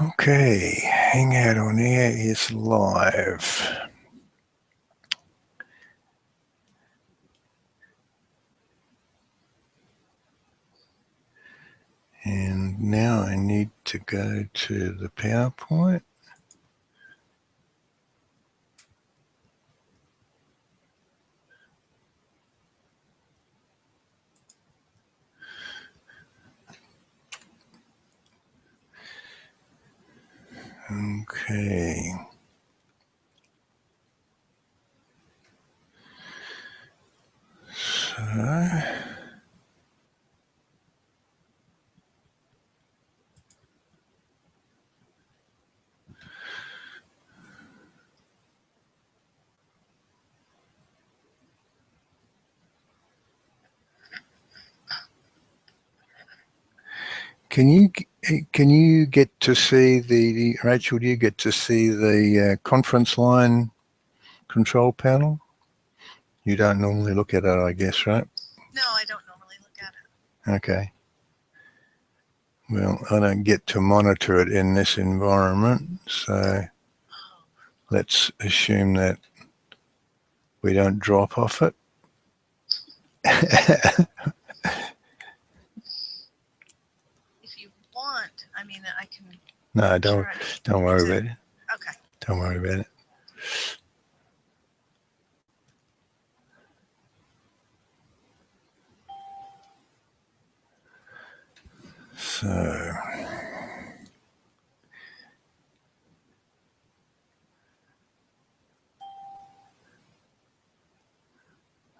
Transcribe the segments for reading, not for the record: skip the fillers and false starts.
Okay, Hangout on Air is live. And now I need to go to the PowerPoint. Okay. So can you get to see the Rachel? Do you get to see the conference line control panel? You don't normally look at it, I guess, right? No, I don't normally look at it. Okay. Well, I don't get to monitor it in this environment, so let's assume that we don't drop off it. If you want, I mean, I can. No, don't worry about it. Okay. Don't worry about it. So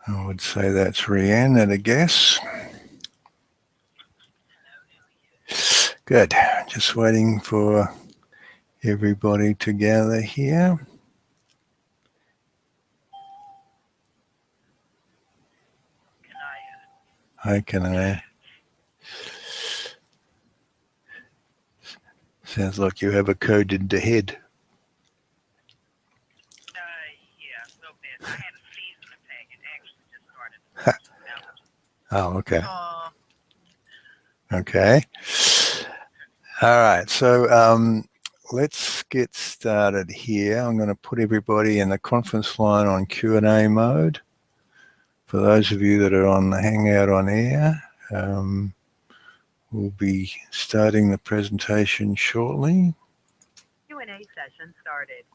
I would say that's Rianne at a guess. Good. Just waiting for everybody to gather here. Hi, can I? Sounds like you have a coded head. Yeah, a little bit. I had a season attack. It actually just started. Oh, okay. Oh. Okay. All right. So let's get started here. I'm going to put everybody in the conference line on Q&A mode. For those of you that are on the Hangout on Air, we'll be starting the presentation shortly. Q&A session started.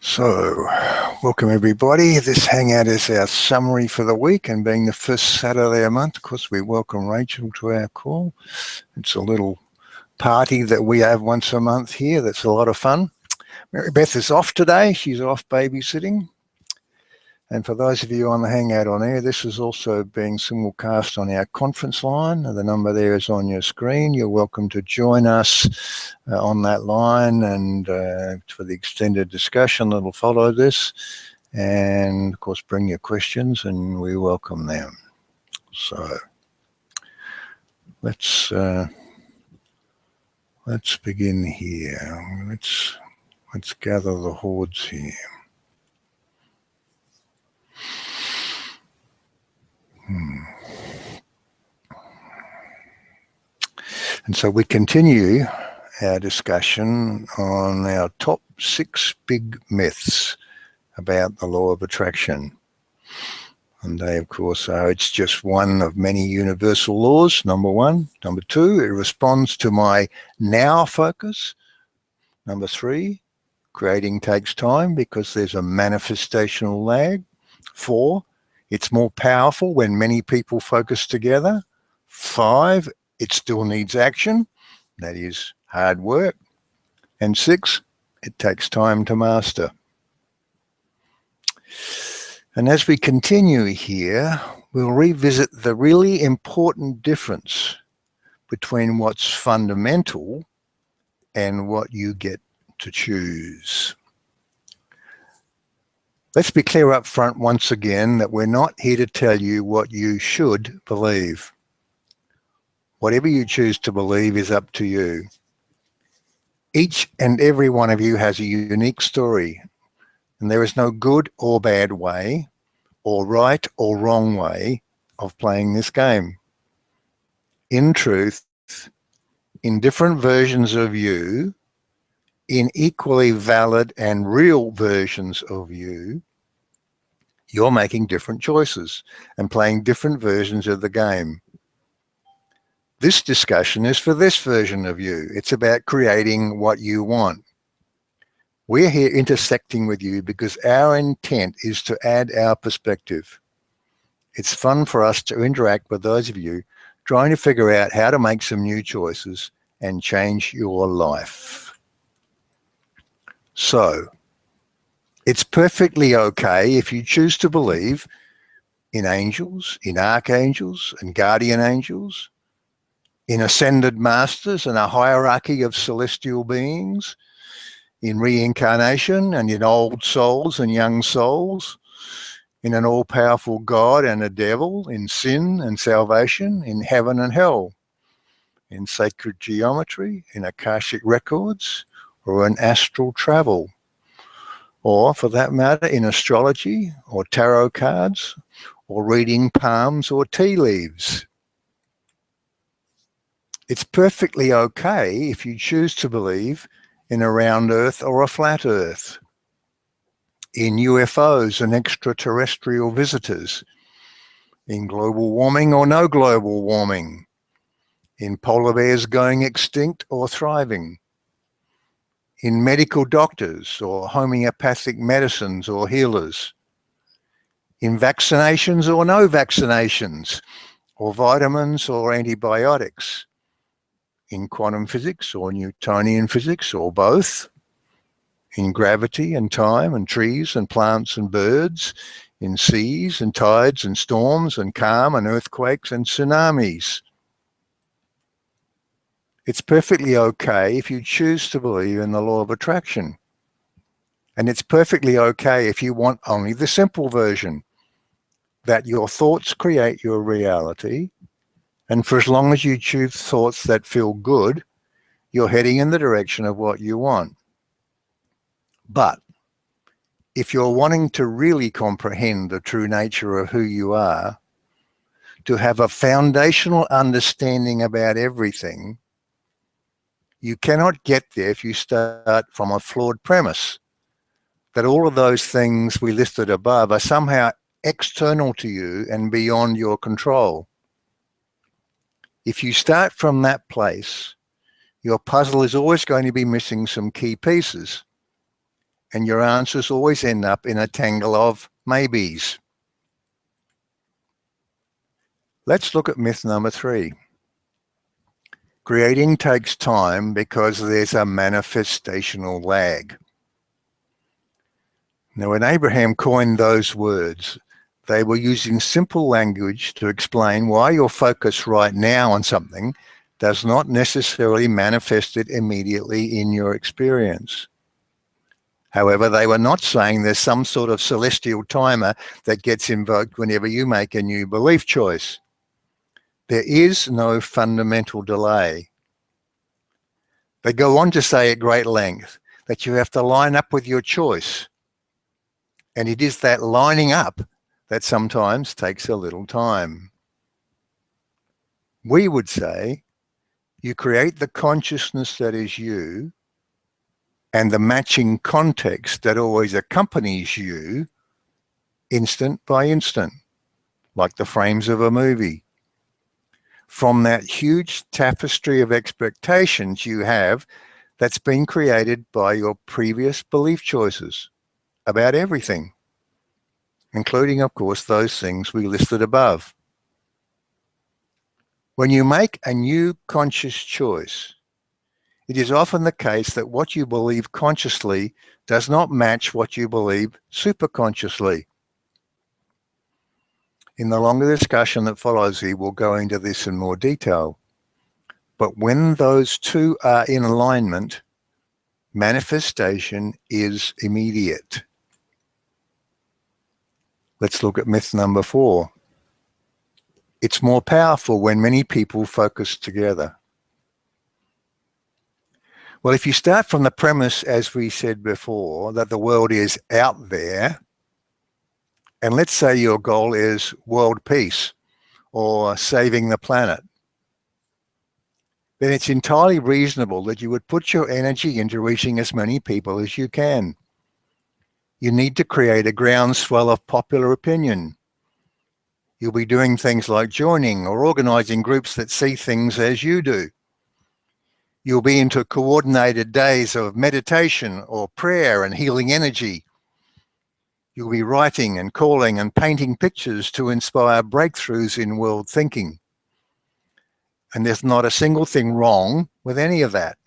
So, welcome everybody. This Hangout is our summary for the week, and being the first Saturday a month, of course, we welcome Rachel to our call. It's a little party that we have once a month here that's a lot of fun. Mary Beth is off today. She's off babysitting. And for those of you on the Hangout on Air, this is also being simulcast on our conference line. The number there is on your screen. You're welcome to join us on that line and for the extended discussion that will follow this. And of course, bring your questions and we welcome them. So let's begin here. Let's gather the hordes here. And so we continue our discussion on our top 6 big myths about the law of attraction. And they, of course, are it's just one of many universal laws, number 1. Number 2, it responds to my now focus. Number 3, creating takes time because there's a manifestational lag. 4, it's more powerful when many people focus together. 5, it still needs action, that is hard work. And 6, it takes time to master. And as we continue here, we'll revisit the really important difference between what's fundamental and what you get to choose. Let's be clear up front once again that we're not here to tell you what you should believe. Whatever you choose to believe is up to you. Each and every one of you has a unique story, and there is no good or bad way, or right or wrong way of playing this game. In truth, in different versions of you, in equally valid and real versions of you, you're making different choices and playing different versions of the game. This discussion is for this version of you. It's about creating what you want. We're here intersecting with you because our intent is to add our perspective. It's fun for us to interact with those of you trying to figure out how to make some new choices and change your life. So, it's perfectly okay if you choose to believe in angels, in archangels and guardian angels, in ascended masters and a hierarchy of celestial beings, in reincarnation and in old souls and young souls, in an all-powerful God and a devil, in sin and salvation, in heaven and hell, in sacred geometry, in Akashic records, or in astral travel, or for that matter, in astrology or tarot cards, or reading palms or tea leaves. It's perfectly okay if you choose to believe in a round earth or a flat earth, in UFOs and extraterrestrial visitors, in global warming or no global warming, in polar bears going extinct or thriving, in medical doctors or homeopathic medicines or healers, in vaccinations or no vaccinations, or vitamins or antibiotics, in quantum physics or Newtonian physics or both, in gravity and time and trees and plants and birds, in seas and tides and storms and calm and earthquakes and tsunamis. It's perfectly okay if you choose to believe in the law of attraction. And it's perfectly okay if you want only the simple version, that your thoughts create your reality. And for as long as you choose thoughts that feel good, you're heading in the direction of what you want. But if you're wanting to really comprehend the true nature of who you are, to have a foundational understanding about everything, you cannot get there if you start from a flawed premise that all of those things we listed above are somehow external to you and beyond your control. If you start from that place, your puzzle is always going to be missing some key pieces, and your answers always end up in a tangle of maybes. Let's look at myth number 3. Creating takes time because there's a manifestational lag. Now, when Abraham coined those words, they were using simple language to explain why your focus right now on something does not necessarily manifest it immediately in your experience. However, they were not saying there's some sort of celestial timer that gets invoked whenever you make a new belief choice. There is no fundamental delay. They go on to say at great length that you have to line up with your choice. And it is that lining up that sometimes takes a little time. We would say you create the consciousness that is you and the matching context that always accompanies you instant by instant, like the frames of a movie. From that huge tapestry of expectations you have that's been created by your previous belief choices about everything, including, of course, those things we listed above. When you make a new conscious choice, it is often the case that what you believe consciously does not match what you believe superconsciously. In the longer discussion that follows here, we'll go into this in more detail. But when those two are in alignment, manifestation is immediate. Let's look at myth number 4. It's more powerful when many people focus together. Well, if you start from the premise, as we said before, that the world is out there, and let's say your goal is world peace or saving the planet, then it's entirely reasonable that you would put your energy into reaching as many people as you can. You need to create a groundswell of popular opinion. You'll be doing things like joining or organizing groups that see things as you do. You'll be into coordinated days of meditation or prayer and healing energy. You'll be writing and calling and painting pictures to inspire breakthroughs in world thinking. And there's not a single thing wrong with any of that.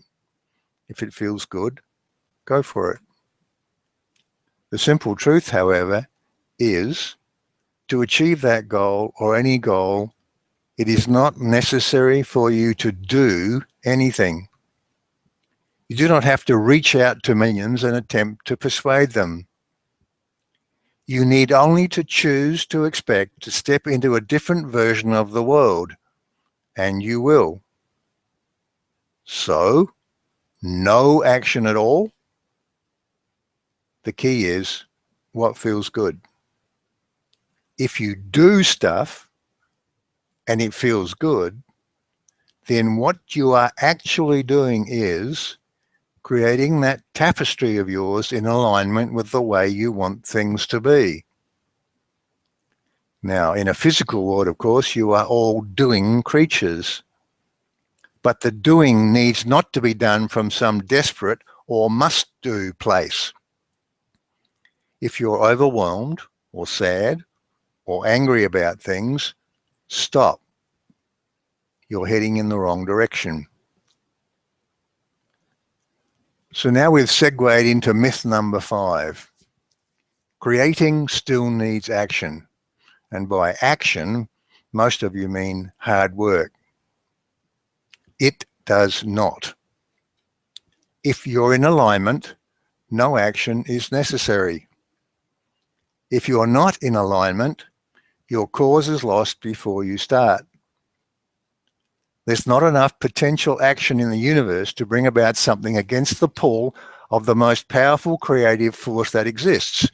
If it feels good, go for it. The simple truth, however, is to achieve that goal or any goal, it is not necessary for you to do anything. You do not have to reach out to millions and attempt to persuade them. You need only to choose to expect to step into a different version of the world, and you will. So, no action at all. The key is what feels good. If you do stuff and it feels good, then what you are actually doing is creating that tapestry of yours in alignment with the way you want things to be. Now, in a physical world, of course, you are all doing creatures. But the doing needs not to be done from some desperate or must-do place. If you're overwhelmed or sad or angry about things, stop. You're heading in the wrong direction. So now we've segued into myth number 5. Creating still needs action. And by action, most of you mean hard work. It does not. If you're in alignment, no action is necessary. If you're not in alignment, your cause is lost before you start. There's not enough potential action in the universe to bring about something against the pull of the most powerful creative force that exists,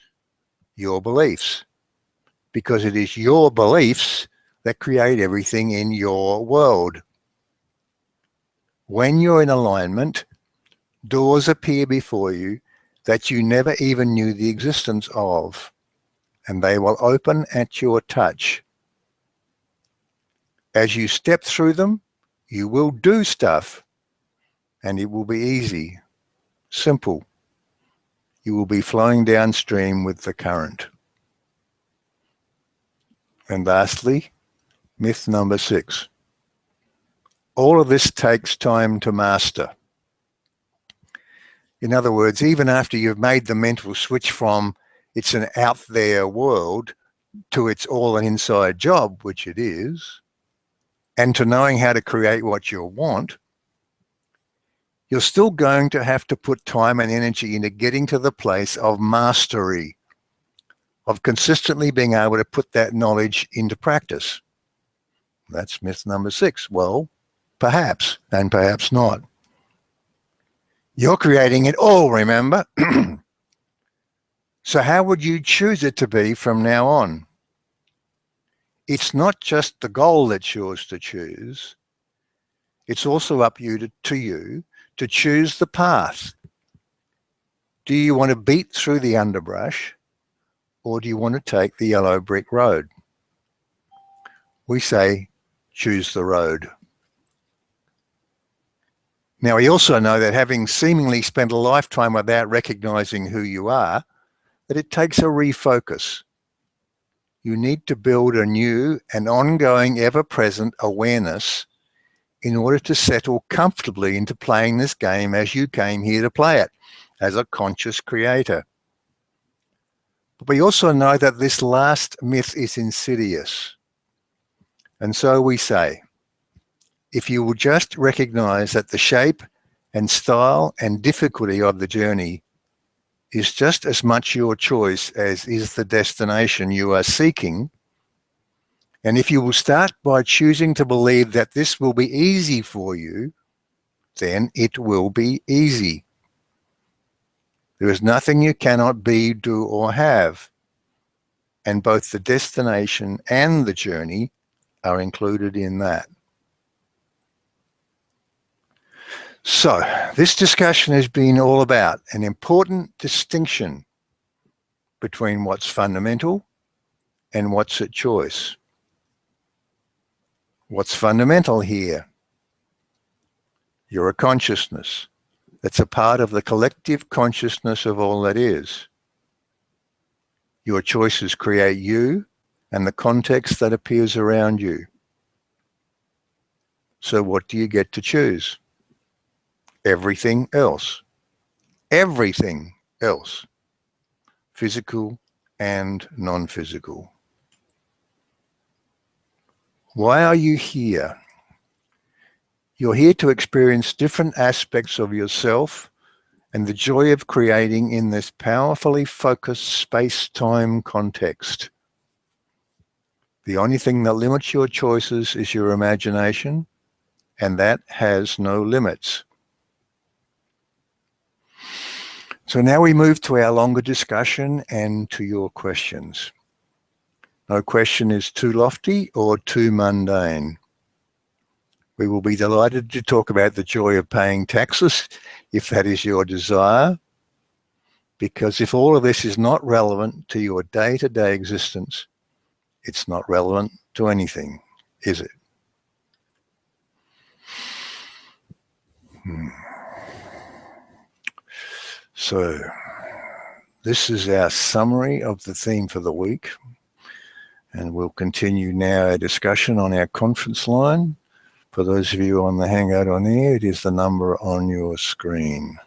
your beliefs. Because it is your beliefs that create everything in your world. When you're in alignment, doors appear before you that you never even knew the existence of, and they will open at your touch. As you step through them, you will do stuff, and it will be easy, simple. You will be flowing downstream with the current. And lastly, myth number 6. All of this takes time to master. In other words, even after you've made the mental switch from it's an out there world to it's all an inside job, which it is, and to knowing how to create what you want, you're still going to have to put time and energy into getting to the place of mastery, of consistently being able to put that knowledge into practice. That's myth number 6. Well, perhaps, and perhaps not. You're creating it all, remember? So how would you choose it to be from now on? It's not just the goal that's yours to choose. It's also up to you to choose the path. Do you want to beat through the underbrush, or do you want to take the yellow brick road? We say, choose the road. Now, we also know that having seemingly spent a lifetime without recognizing who you are, that it takes a refocus. You need to build a new and ongoing, ever-present awareness in order to settle comfortably into playing this game as you came here to play it, as a conscious creator. But we also know that this last myth is insidious. And so we say, if you will just recognize that the shape and style and difficulty of the journey is just as much your choice as is the destination you are seeking, and if you will start by choosing to believe that this will be easy for you, then it will be easy. There is nothing you cannot be, do, or have, and both the destination and the journey are included in that. So, this discussion has been all about an important distinction between what's fundamental and what's at choice. What's fundamental here? You're a consciousness that's a part of the collective consciousness of all that is. Your choices create you and the context that appears around you. So what do you get to choose? Everything else. Everything else. Physical and non-physical. Why are you here? You're here to experience different aspects of yourself and the joy of creating in this powerfully focused space-time context. The only thing that limits your choices is your imagination, and that has no limits. So now we move to our longer discussion and to your questions. No question is too lofty or too mundane. We will be delighted to talk about the joy of paying taxes, if that is your desire, because if all of this is not relevant to your day-to-day existence, it's not relevant to anything, is it? So, this is our summary of the theme for the week, and we'll continue now our discussion on our conference line. For those of you on the Hangout on air, it is the number on your screen.